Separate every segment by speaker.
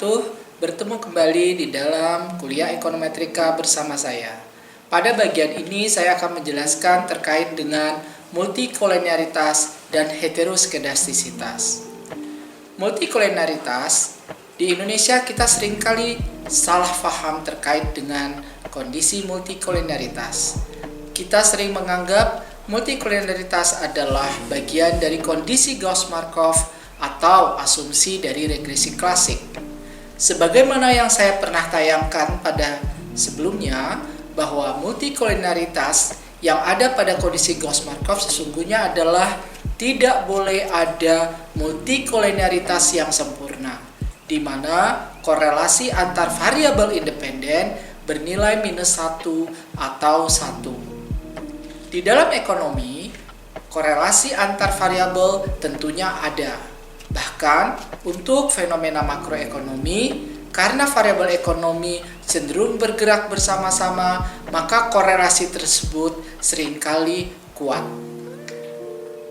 Speaker 1: wabarakatuh. Bertemu kembali di dalam kuliah ekonometrika bersama saya. Pada bagian ini saya akan menjelaskan terkait dengan multikolenialitas dan heteroskedastisitas. Multikolenialitas di Indonesia kita seringkali salah paham terkait dengan kondisi multikolenialitas. Kita sering menganggap multikolenialitas adalah bagian dari kondisi Gauss-Markov atau asumsi dari regresi klasik. Sebagaimana yang saya pernah tayangkan pada sebelumnya, bahwa multikolenialitas yang ada pada kondisi Gauss-Markov sesungguhnya adalah tidak boleh ada multikolenialitas yang sempurna, di mana korelasi antar variabel independen bernilai -1 atau 1. Di dalam ekonomi, korelasi antar variabel tentunya ada. Bahkan untuk fenomena makroekonomi, karena variabel ekonomi cenderung bergerak bersama-sama, maka korelasi tersebut seringkali kuat.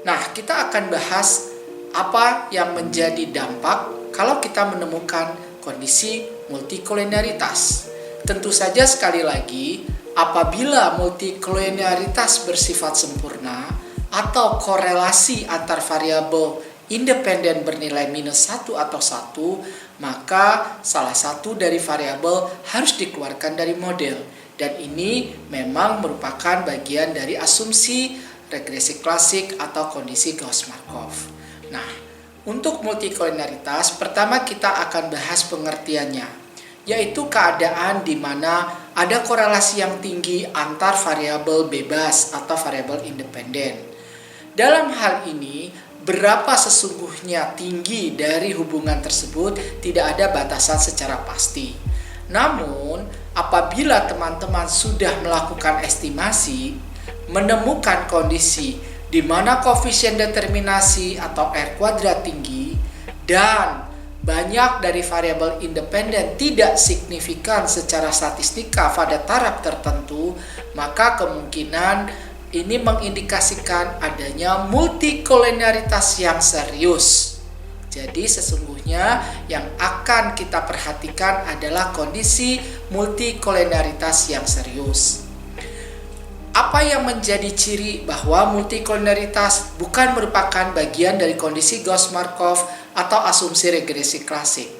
Speaker 1: Nah, kita akan bahas apa yang menjadi dampak kalau kita menemukan kondisi multikolenialitas. Tentu saja sekali lagi, apabila multikolenialitas bersifat sempurna atau korelasi antar variabel independen bernilai -1 atau 1, maka salah satu dari variabel harus dikeluarkan dari model. Dan ini memang merupakan bagian dari asumsi regresi klasik atau kondisi Gauss-Markov. Nah, untuk multikolenialitas, pertama kita akan bahas pengertiannya, yaitu keadaan di mana ada korelasi yang tinggi antar variabel bebas atau variabel independen. Dalam hal ini, berapa sesungguhnya tinggi dari hubungan tersebut tidak ada batasan secara pasti. Namun, apabila teman-teman sudah melakukan estimasi, menemukan kondisi di mana koefisien determinasi atau R kuadrat tinggi dan banyak dari variabel independen tidak signifikan secara statistika pada taraf tertentu, maka kemungkinan ini mengindikasikan adanya multikolenialitas yang serius. Jadi sesungguhnya yang akan kita perhatikan adalah kondisi multikolenialitas yang serius. Apa yang menjadi ciri bahwa multikolenialitas bukan merupakan bagian dari kondisi Gauss-Markov atau asumsi regresi klasik?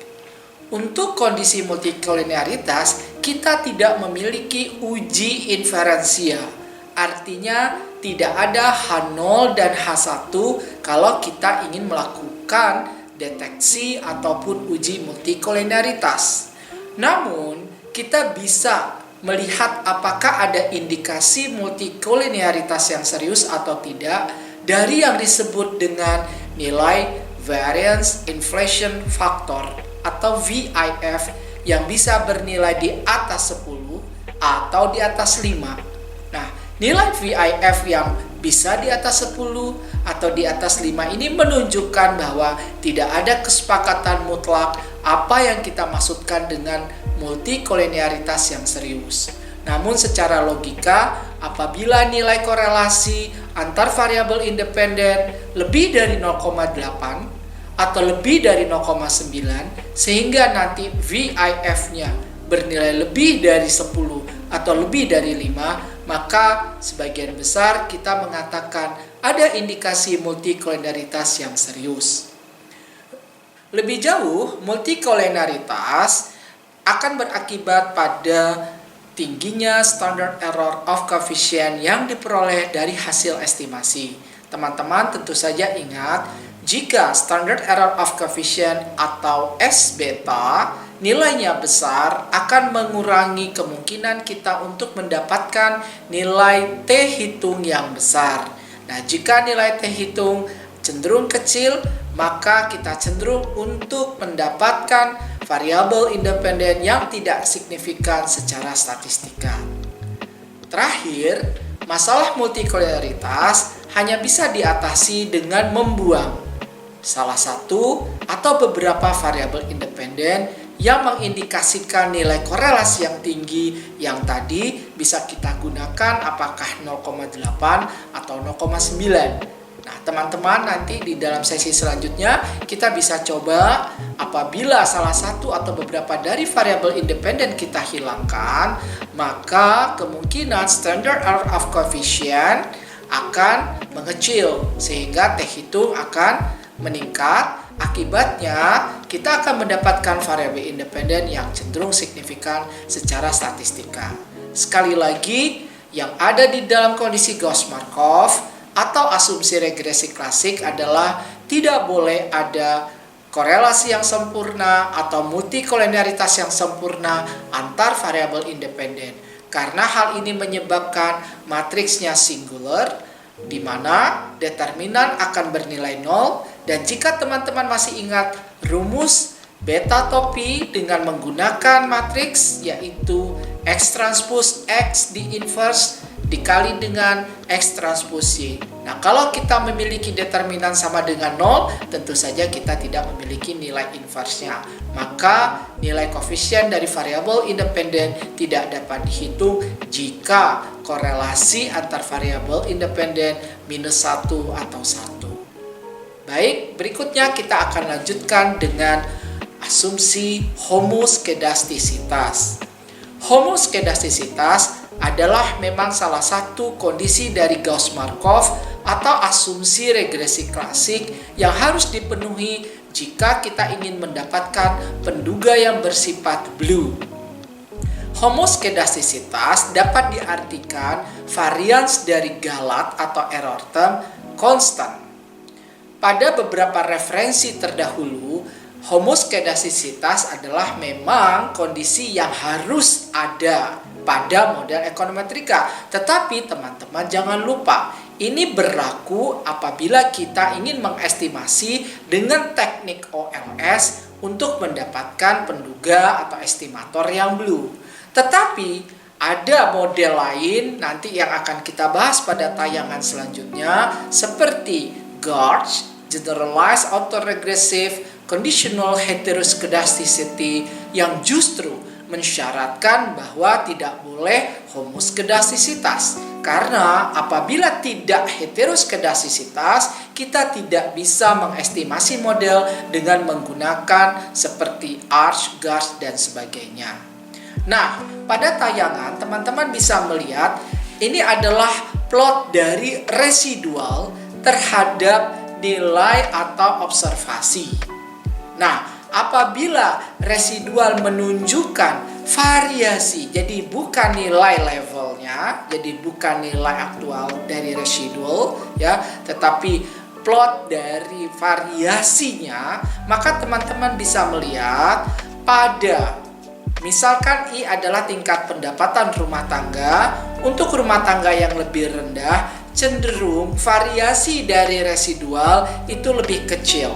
Speaker 1: Untuk kondisi multikolenialitas, kita tidak memiliki uji inferensial. Artinya tidak ada H0 dan H1 kalau kita ingin melakukan deteksi ataupun uji multikolenialitas. Namun, kita bisa melihat apakah ada indikasi multikolenialitas yang serius atau tidak dari yang disebut dengan nilai variance inflation factor atau VIF yang bisa bernilai di atas 10 atau di atas 5. Nilai VIF yang bisa di atas 10 atau di atas 5 ini menunjukkan bahwa tidak ada kesepakatan mutlak apa yang kita maksudkan dengan multikolenialitas yang serius. Namun secara logika, apabila nilai korelasi antar variabel independen lebih dari 0,8 atau lebih dari 0,9 sehingga nanti VIF-nya bernilai lebih dari 10 atau lebih dari 5, maka sebagian besar kita mengatakan ada indikasi multikolenialitas yang serius. Lebih jauh, multikolenialitas akan berakibat pada tingginya standard error of coefficient yang diperoleh dari hasil estimasi. Teman-teman tentu saja ingat, jika standard error of coefficient atau S beta nilainya besar, akan mengurangi kemungkinan kita untuk mendapatkan nilai T hitung yang besar. Nah, jika nilai T hitung cenderung kecil, maka kita cenderung untuk mendapatkan variabel independen yang tidak signifikan secara statistika. Terakhir, masalah multikolenialitas hanya bisa diatasi dengan membuang salah satu atau beberapa variabel independen yang mengindikasikan nilai korelasi yang tinggi yang tadi bisa kita gunakan apakah 0,8 atau 0,9. Nah, teman-teman, nanti di dalam sesi selanjutnya kita bisa coba apabila salah satu atau beberapa dari variabel independen kita hilangkan, maka kemungkinan standard error of coefficient akan mengecil sehingga T hitung akan meningkat. Akibatnya kita akan mendapatkan variabel independen yang cenderung signifikan secara statistika. Sekali lagi, yang ada di dalam kondisi Gauss-Markov atau asumsi regresi klasik adalah tidak boleh ada korelasi yang sempurna atau multikolenialitas yang sempurna antar variabel independen. Karena hal ini menyebabkan matriksnya singular, di mana determinan akan bernilai 0. Dan jika teman-teman masih ingat rumus beta topi dengan menggunakan matriks, yaitu X transpose X di inverse dikali dengan X transpose Y. Nah, kalau kita memiliki determinan sama dengan 0, tentu saja kita tidak memiliki nilai inverse-nya. Maka nilai koefisien dari variabel independen tidak dapat dihitung jika korelasi antar variabel independen -1 atau 1. Baik, berikutnya kita akan lanjutkan dengan asumsi homoskedastisitas. Homoskedastisitas adalah memang salah satu kondisi dari Gauss-Markov atau asumsi regresi klasik yang harus dipenuhi jika kita ingin mendapatkan penduga yang bersifat blue. Homoskedastisitas dapat diartikan varians dari Galat atau error term constant. Pada beberapa referensi terdahulu, homoskedastisitas adalah memang kondisi yang harus ada pada model ekonometrika. Tetapi teman-teman jangan lupa, ini berlaku apabila kita ingin mengestimasi dengan teknik OLS untuk mendapatkan penduga atau estimator yang blue. Tetapi ada model lain nanti yang akan kita bahas pada tayangan selanjutnya, seperti Gauge, Generalized Autoregressive Conditional Heteroskedasticity, yang justru mensyaratkan bahwa tidak boleh homoskedastisitas. Karena apabila tidak heteroskedastisitas, kita tidak bisa mengestimasi model dengan menggunakan seperti Arch, Gauge, dan sebagainya. Nah, pada tayangan teman-teman bisa melihat ini adalah plot dari residual terhadap nilai atau observasi. Nah, apabila residual menunjukkan variasi, jadi bukan nilai levelnya, jadi bukan nilai aktual dari residual ya, tetapi plot dari variasinya, maka teman-teman bisa melihat pada misalkan I adalah tingkat pendapatan rumah tangga. Untuk rumah tangga yang lebih rendah, cenderung variasi dari residual itu lebih kecil.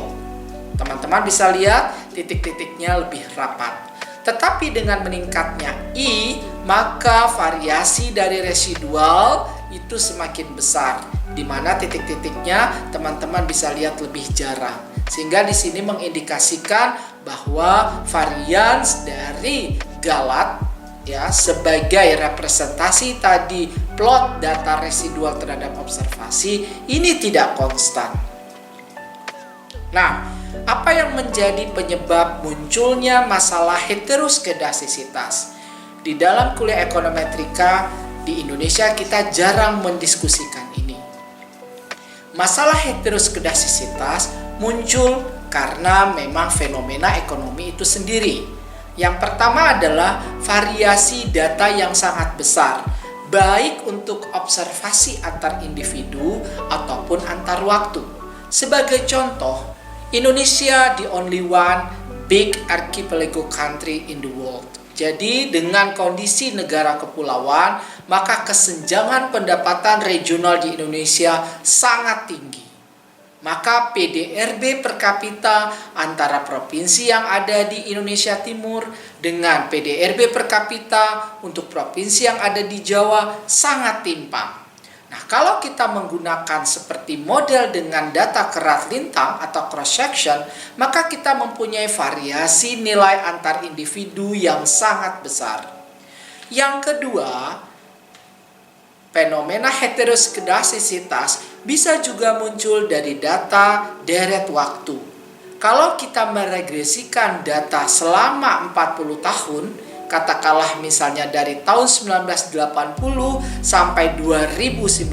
Speaker 1: Teman-teman bisa lihat titik-titiknya lebih rapat. Tetapi dengan meningkatnya I, maka variasi dari residual itu semakin besar, di mana titik-titiknya teman-teman bisa lihat lebih jarang. Sehingga di sini mengindikasikan bahwa varians dari Galat ya sebagai representasi tadi plot data residual terhadap observasi ini tidak konstan. Nah, apa yang menjadi penyebab munculnya masalah heteroskedastisitas? Di dalam kuliah ekonometrika di Indonesia kita jarang mendiskusikan ini. Masalah heteroskedastisitas muncul karena memang fenomena ekonomi itu sendiri. Yang pertama adalah variasi data yang sangat besar, baik untuk observasi antar individu ataupun antar waktu. Sebagai contoh, Indonesia the only one big archipelago country in the world. Jadi dengan kondisi negara kepulauan, maka kesenjangan pendapatan regional di Indonesia sangat tinggi. Maka PDRB per kapita antara provinsi yang ada di Indonesia Timur dengan PDRB per kapita untuk provinsi yang ada di Jawa sangat timpang. Nah, kalau kita menggunakan seperti model dengan data kerat lintang atau cross section, maka kita mempunyai variasi nilai antar individu yang sangat besar. Yang kedua, fenomena heteroskedastisitas bisa juga muncul dari data deret waktu. Kalau kita meregresikan data selama 40 tahun, katakanlah misalnya dari tahun 1980 sampai 2019,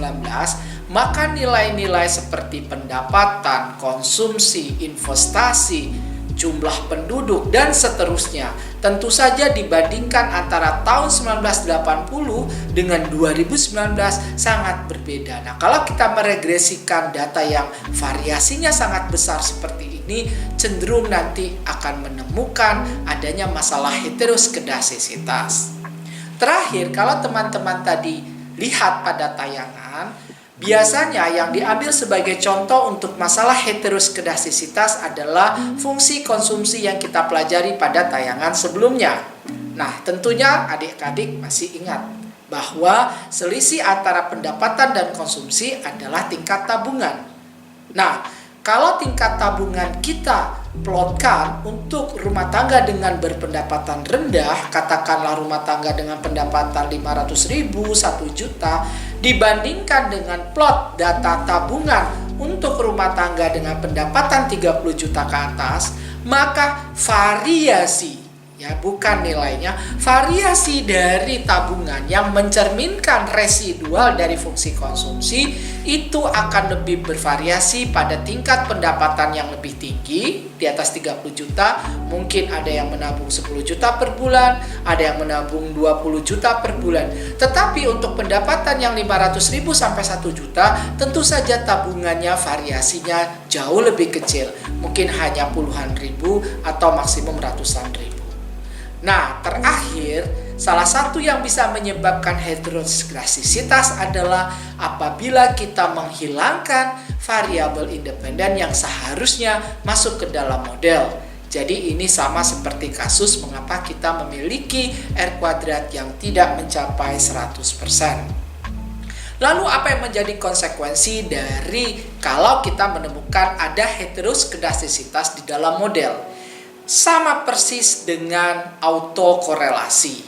Speaker 1: maka nilai-nilai seperti pendapatan, konsumsi, investasi, jumlah penduduk, dan seterusnya tentu saja dibandingkan antara tahun 1980 dengan 2019 sangat berbeda. Nah, kalau kita meregresikan data yang variasinya sangat besar seperti ini, cenderung nanti akan menemukan adanya masalah heteroskedasisitas. Terakhir, kalau teman-teman tadi lihat pada tayangan, biasanya yang diambil sebagai contoh untuk masalah heteroskedasisitas adalah fungsi konsumsi yang kita pelajari pada tayangan sebelumnya. Nah, tentunya adik-adik masih ingat bahwa selisih antara pendapatan dan konsumsi adalah tingkat tabungan. Nah, kalau tingkat tabungan kita plotkan untuk rumah tangga dengan berpendapatan rendah, katakanlah rumah tangga dengan pendapatan 500.000, 1 juta, dibandingkan dengan plot data tabungan untuk rumah tangga dengan pendapatan 30 juta ke atas, maka variasi, ya bukan nilainya, variasi dari tabungan yang mencerminkan residual dari fungsi konsumsi itu akan lebih bervariasi pada tingkat pendapatan yang lebih tinggi, di atas 30 juta, mungkin ada yang menabung 10 juta per bulan, ada yang menabung 20 juta per bulan. Tetapi untuk pendapatan yang 500.000 sampai 1 juta, tentu saja tabungannya variasinya jauh lebih kecil, mungkin hanya puluhan ribu atau maksimum ratusan ribu. Nah, terakhir, salah satu yang bisa menyebabkan heteroskedasisitas adalah apabila kita menghilangkan variabel independen yang seharusnya masuk ke dalam model. Jadi ini sama seperti kasus mengapa kita memiliki R kuadrat yang tidak mencapai 100%. Lalu apa yang menjadi konsekuensi dari kalau kita menemukan ada heteroskedasisitas di dalam model? Sama persis dengan autokorelasi.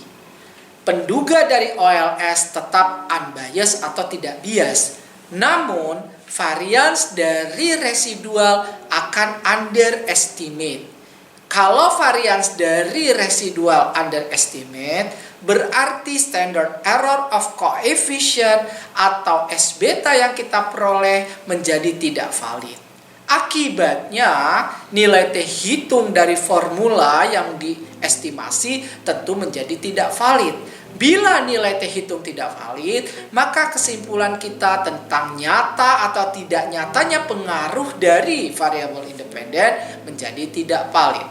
Speaker 1: Penduga dari OLS tetap unbiased atau tidak bias, namun varians dari residual akan underestimate. Kalau varians dari residual underestimate, berarti standard error of coefficient atau S beta yang kita peroleh menjadi tidak valid. Akibatnya, nilai T hitung dari formula yang diestimasi tentu menjadi tidak valid. Bila nilai T hitung tidak valid, maka kesimpulan kita tentang nyata atau tidak nyatanya pengaruh dari variabel independen menjadi tidak valid.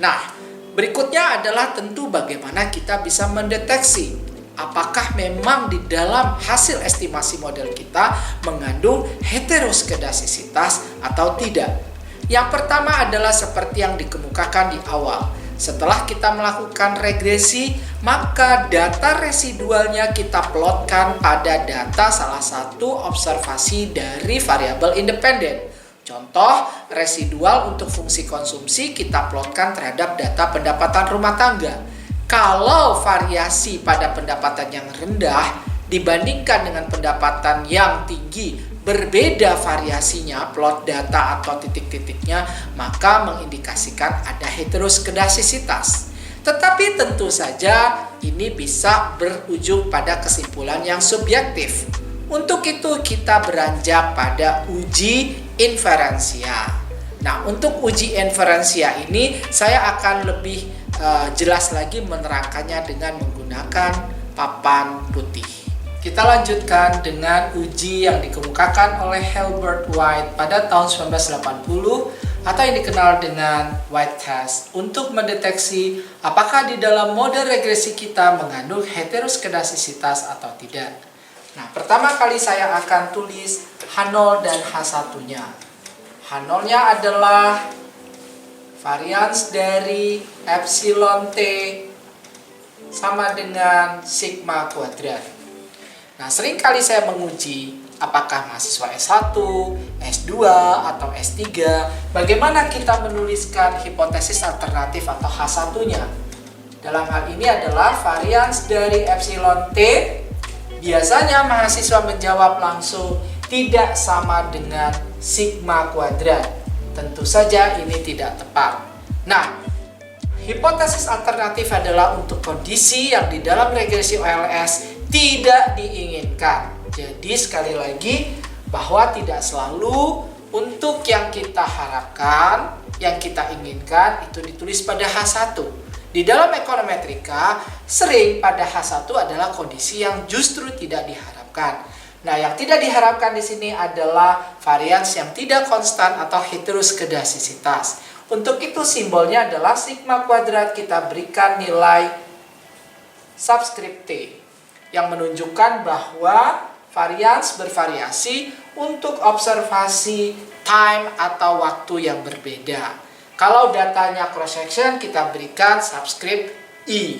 Speaker 1: Nah, berikutnya adalah tentu bagaimana kita bisa mendeteksi apakah memang di dalam hasil estimasi model kita mengandung heteroskedasisitas atau tidak. Yang pertama adalah seperti yang dikemukakan di awal. Setelah kita melakukan regresi, maka data residualnya kita plotkan pada data salah satu observasi dari variabel independen. Contoh, residual untuk fungsi konsumsi kita plotkan terhadap data pendapatan rumah tangga. Kalau variasi pada pendapatan yang rendah dibandingkan dengan pendapatan yang tinggi berbeda variasinya, plot data atau titik-titiknya, maka mengindikasikan ada heteroskedasisitas. Tetapi tentu saja ini bisa berujung pada kesimpulan yang subjektif. Untuk itu kita beranjak pada uji inferensia. Nah, untuk uji inferensia ini saya akan lebih jelas lagi menerangkannya dengan menggunakan papan putih. Kita lanjutkan dengan uji yang dikemukakan oleh Hilbert White pada tahun 1980 atau yang dikenal dengan White Test untuk mendeteksi apakah di dalam model regresi kita mengandung heteroskedasisitas atau tidak. Nah, pertama kali saya akan tulis H0 dan H1-nya. H0-nya adalah varians dari epsilon T sama dengan sigma kuadrat. Nah, seringkali saya menguji apakah mahasiswa S1, S2, atau S3, bagaimana kita menuliskan hipotesis alternatif atau H1-nya. Dalam hal ini adalah varians dari epsilon T. Biasanya mahasiswa menjawab langsung tidak sama dengan sigma kuadrat. Tentu saja ini tidak tepat. Nah, hipotesis alternatif adalah untuk kondisi yang di dalam regresi OLS tidak diinginkan. Jadi sekali lagi bahwa tidak selalu untuk yang kita harapkan, yang kita inginkan itu ditulis pada H1. Di dalam ekonometrika sering pada H1 adalah kondisi yang justru tidak diharapkan. Nah, yang tidak diharapkan di sini adalah varians yang tidak konstan atau heteroskedasisitas. Untuk itu simbolnya adalah sigma kuadrat, kita berikan nilai subscript T yang menunjukkan bahwa varians bervariasi untuk observasi time atau waktu yang berbeda. Kalau datanya cross section kita berikan subscript I.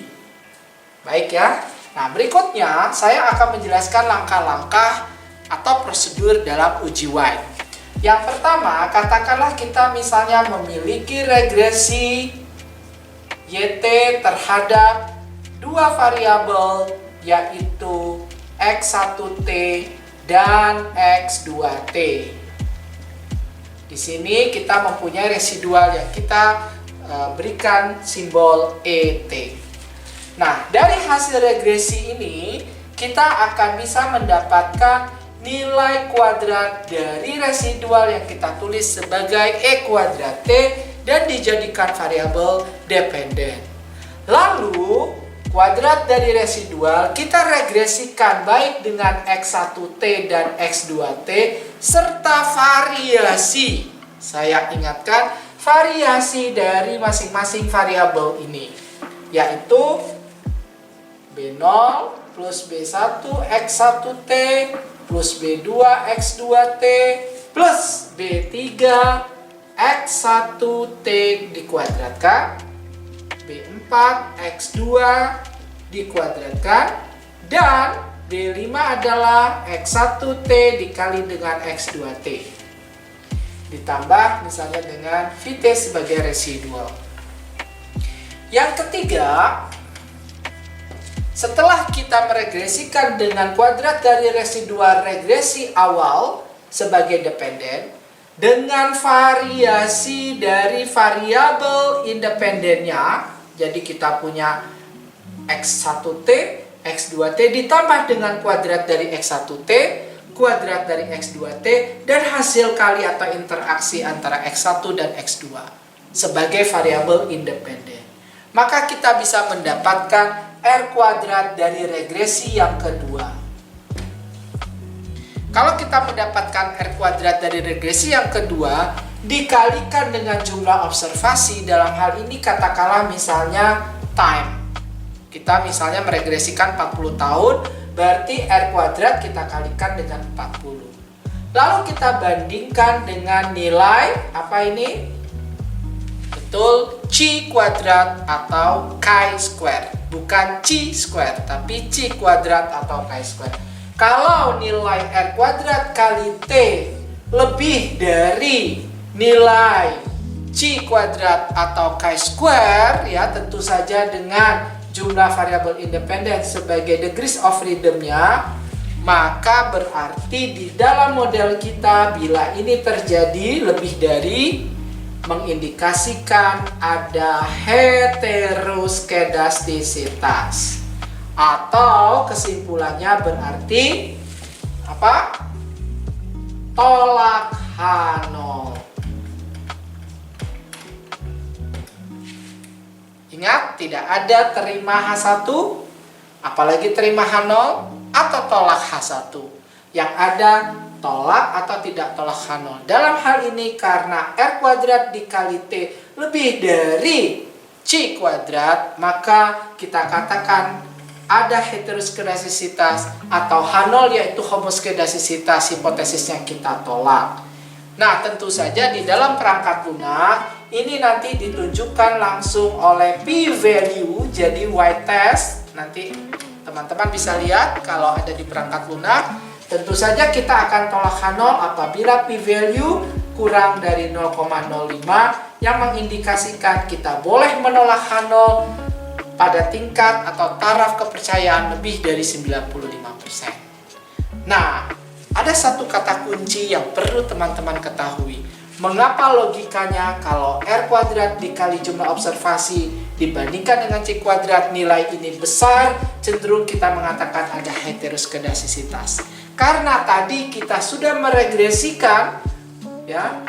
Speaker 1: Baik ya. Nah, berikutnya saya akan menjelaskan langkah-langkah atau prosedur dalam uji White. Yang pertama, katakanlah kita misalnya memiliki regresi YT terhadap dua variabel yaitu X1T dan X2T. Di sini kita mempunyai residual yang kita berikan simbol ET. Nah, dari hasil regresi ini kita akan bisa mendapatkan nilai kuadrat dari residual yang kita tulis sebagai E kuadrat T dan dijadikan variabel dependen. Lalu kuadrat dari residual kita regresikan baik dengan X1T dan X2T serta variasi. Saya ingatkan variasi dari masing-masing variabel ini, yaitu B0 plus B1 X1T plus B2 X2T plus B3 X1T dikuadratkan, B4 X2 dikuadratkan, dan B5 adalah X1T dikali dengan X2T ditambah misalnya dengan VT sebagai residual. Yang ketiga, setelah kita meregresikan dengan kuadrat dari residual regresi awal sebagai dependen dengan variasi dari variabel independennya, jadi kita punya X1T, X2T ditambah dengan kuadrat dari X1T, kuadrat dari X2T, dan hasil kali atau interaksi antara X1 dan X2 sebagai variabel independen. Maka kita bisa mendapatkan R kuadrat dari regresi yang kedua. Kalau kita mendapatkan R kuadrat dari regresi yang kedua dikalikan dengan jumlah observasi, dalam hal ini katakanlah misalnya time. Kita misalnya meregresikan 40 tahun, berarti R kuadrat kita kalikan dengan 40. Lalu kita bandingkan dengan nilai, apa ini? Betul, C kuadrat atau chi square. Bukan C square, tapi C kuadrat atau chi square. Kalau nilai R kuadrat kali T lebih dari nilai C kuadrat atau chi square, ya tentu saja dengan jumlah variabel independen sebagai degrees of freedom-nya, maka berarti di dalam model kita bila ini terjadi lebih dari, mengindikasikan ada heteroskedastisitas. Atau kesimpulannya berarti apa? Tolak H0. Ingat, tidak ada terima H1, apalagi terima H0 atau tolak H1. Yang ada tolak atau tidak tolak H0. Dalam hal ini karena R kuadrat dikali T lebih dari C kuadrat, maka kita katakan ada heteroskedasisitas atau H0 yaitu homoskedasisitas, hipotesis yang kita tolak. Nah, tentu saja di dalam perangkat lunak ini nanti ditunjukkan langsung oleh p-value, jadi y-test. Nanti teman-teman bisa lihat kalau ada di perangkat lunak. Tentu saja kita akan tolak H0 apabila p-value kurang dari 0,05 yang mengindikasikan kita boleh menolak H0 pada tingkat atau taraf kepercayaan lebih dari 95%. Nah, ada satu kata kunci yang perlu teman-teman ketahui. Mengapa logikanya kalau R kuadrat dikali jumlah observasi dibandingkan dengan C kuadrat nilai ini besar, cenderung kita mengatakan ada heteroskedasisitas. Karena tadi kita sudah meregresikan ya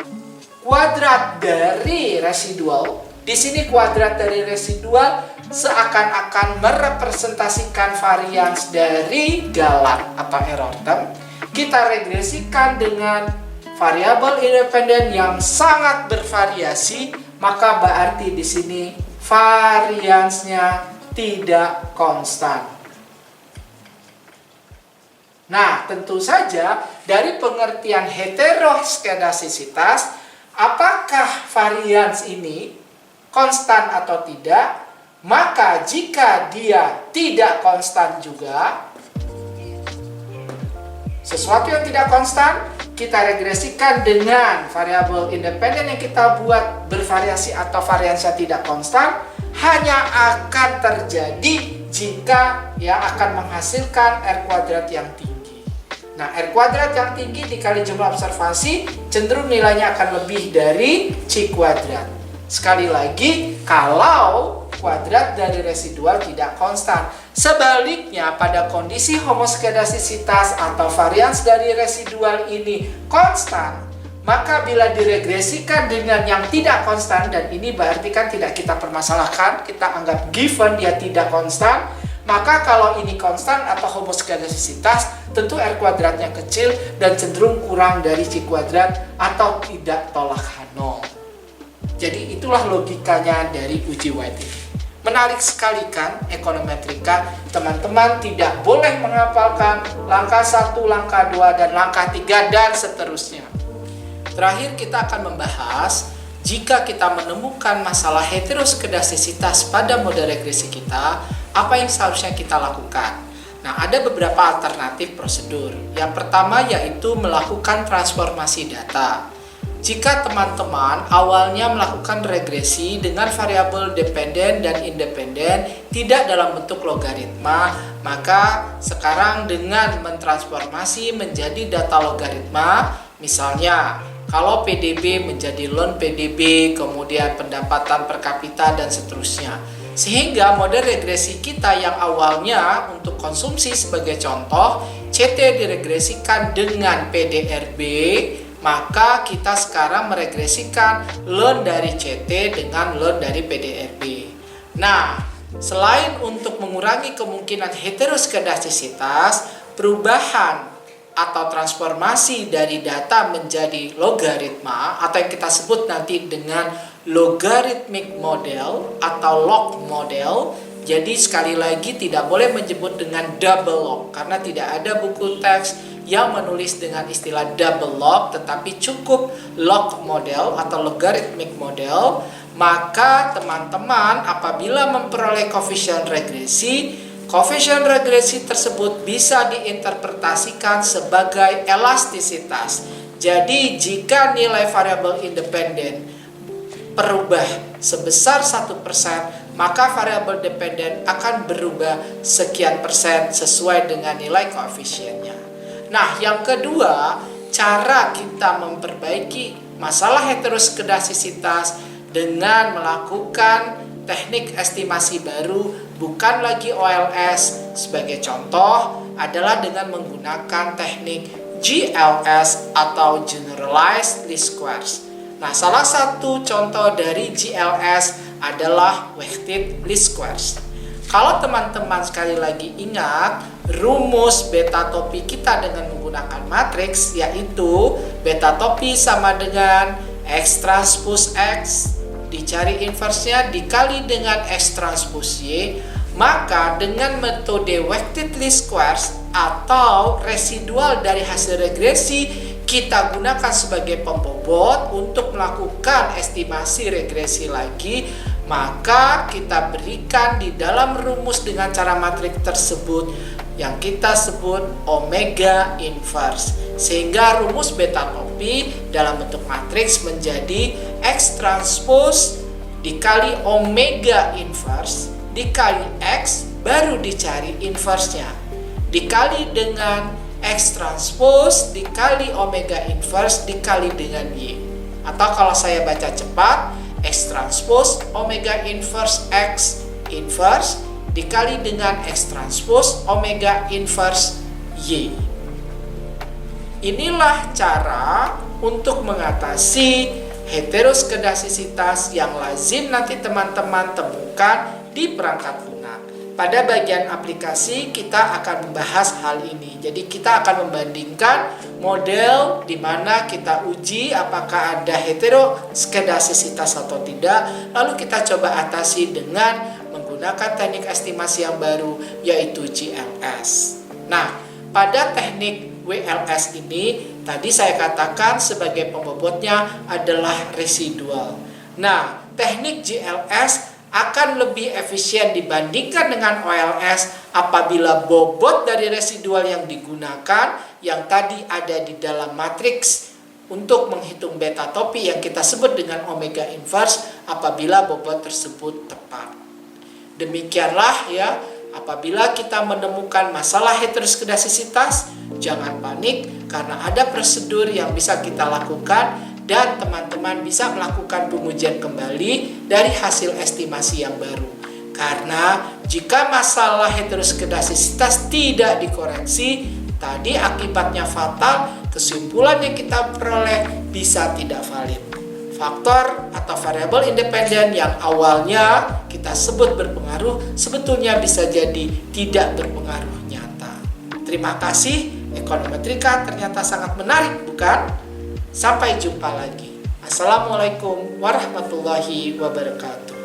Speaker 1: kuadrat dari residual. Di sini kuadrat dari residual seakan-akan merepresentasikan varians dari galat atau error term. Kita regresikan dengan variabel independen yang sangat bervariasi, maka berarti di sini variansnya tidak konstan. Nah, tentu saja dari pengertian heteroskedasisitas, apakah varians ini konstan atau tidak? Maka jika dia tidak konstan juga, sesuatu yang tidak konstan, kita regresikan dengan variabel independen yang kita buat bervariasi atau variansnya tidak konstan, hanya akan terjadi jika akan menghasilkan R kuadrat yang tinggi. Nah, R kuadrat yang tinggi dikali jumlah observasi cenderung nilainya akan lebih dari C kuadrat. Sekali lagi, kalau kuadrat dari residual tidak konstan. Sebaliknya, pada kondisi homoskedasisitas atau varians dari residual ini konstan, maka bila diregresikan dengan yang tidak konstan, dan ini berarti kan tidak kita permasalahkan, kita anggap given dia tidak konstan, maka kalau ini konstan atau homoskedasisitas, tentu R kuadratnya kecil dan cenderung kurang dari C kuadrat atau tidak tolak H0. Jadi itulah logikanya dari uji White ini. Menarik sekali kan ekonometrika, teman-teman tidak boleh menghafalkan langkah 1, langkah 2, dan langkah 3, dan seterusnya. Terakhir kita akan membahas jika kita menemukan masalah heteroskedasisitas pada model regresi kita, apa yang seharusnya kita lakukan. Nah, ada beberapa alternatif prosedur. Yang pertama yaitu melakukan transformasi data. Jika teman-teman awalnya melakukan regresi dengan variabel dependen dan independen tidak dalam bentuk logaritma, maka sekarang dengan mentransformasi menjadi data logaritma, misalnya kalau PDB menjadi loan PDB, kemudian pendapatan per kapita dan seterusnya. Sehingga model regresi kita yang awalnya untuk konsumsi sebagai contoh, CT diregresikan dengan PDRB, maka kita sekarang meregresikan loan dari CT dengan loan dari PDRB. Nah, selain untuk mengurangi kemungkinan heteroskedasisitas, perubahan atau transformasi dari data menjadi logaritma atau yang kita sebut nanti dengan logarithmic model atau log model. Jadi sekali lagi tidak boleh menyebut dengan double log karena tidak ada buku teks yang menulis dengan istilah double log, tetapi cukup log model atau logarithmic model. Maka teman-teman apabila memperoleh koefisien regresi tersebut bisa diinterpretasikan sebagai elastisitas. Jadi jika nilai variabel independen berubah sebesar 1%, maka variabel dependen akan berubah sekian persen sesuai dengan nilai koefisiennya. Nah, yang kedua, cara kita memperbaiki masalah heteroskedasisitas dengan melakukan teknik estimasi baru, bukan lagi OLS. Sebagai contoh adalah dengan menggunakan teknik GLS atau Generalized Least Squares. Nah, salah satu contoh dari GLS adalah Weighted Least Squares. Kalau teman-teman sekali lagi ingat rumus beta topi kita dengan menggunakan matriks, yaitu beta topi sama dengan X transpose X dicari inversnya dikali dengan X transpose Y, maka dengan metode Weighted Least Squares atau residual dari hasil regresi kita gunakan sebagai pembobot untuk melakukan estimasi regresi lagi, maka kita berikan di dalam rumus dengan cara matriks tersebut yang kita sebut omega inverse, sehingga rumus beta topi dalam bentuk matriks menjadi X transpose dikali omega inverse dikali X baru dicari inversenya dikali dengan X transpose dikali omega inverse dikali dengan Y. Atau kalau saya baca cepat, X transpose omega inverse X inverse dikali dengan X transpose omega inverse Y. Inilah cara untuk mengatasi heteroskedasisitas yang lazim nanti teman-teman temukan di perangkat lunak. Pada bagian aplikasi kita akan membahas hal ini. Jadi kita akan membandingkan model di mana kita uji apakah ada heteroskedasisitas atau tidak, lalu kita coba atasi dengan menggunakan teknik estimasi yang baru yaitu GLS. Nah, pada teknik WLS ini tadi saya katakan sebagai pembobotnya adalah residual. Nah, teknik GLS akan lebih efisien dibandingkan dengan OLS apabila bobot dari residual yang digunakan yang tadi ada di dalam matriks untuk menghitung beta topi yang kita sebut dengan omega inverse apabila bobot tersebut tepat. Demikianlah ya, apabila kita menemukan masalah heteroskedasisitas, jangan panik karena ada prosedur yang bisa kita lakukan dan teman-teman bisa melakukan pengujian kembali dari hasil estimasi yang baru. Karena jika masalah heteroskedasisitas tidak dikoreksi, tadi akibatnya fatal, kesimpulan yang kita peroleh bisa tidak valid. Faktor atau variabel independen yang awalnya kita sebut berpengaruh sebetulnya bisa jadi tidak berpengaruh nyata. Terima kasih. Ekonometrika ternyata sangat menarik, bukan? Sampai jumpa lagi. Assalamualaikum warahmatullahi wabarakatuh.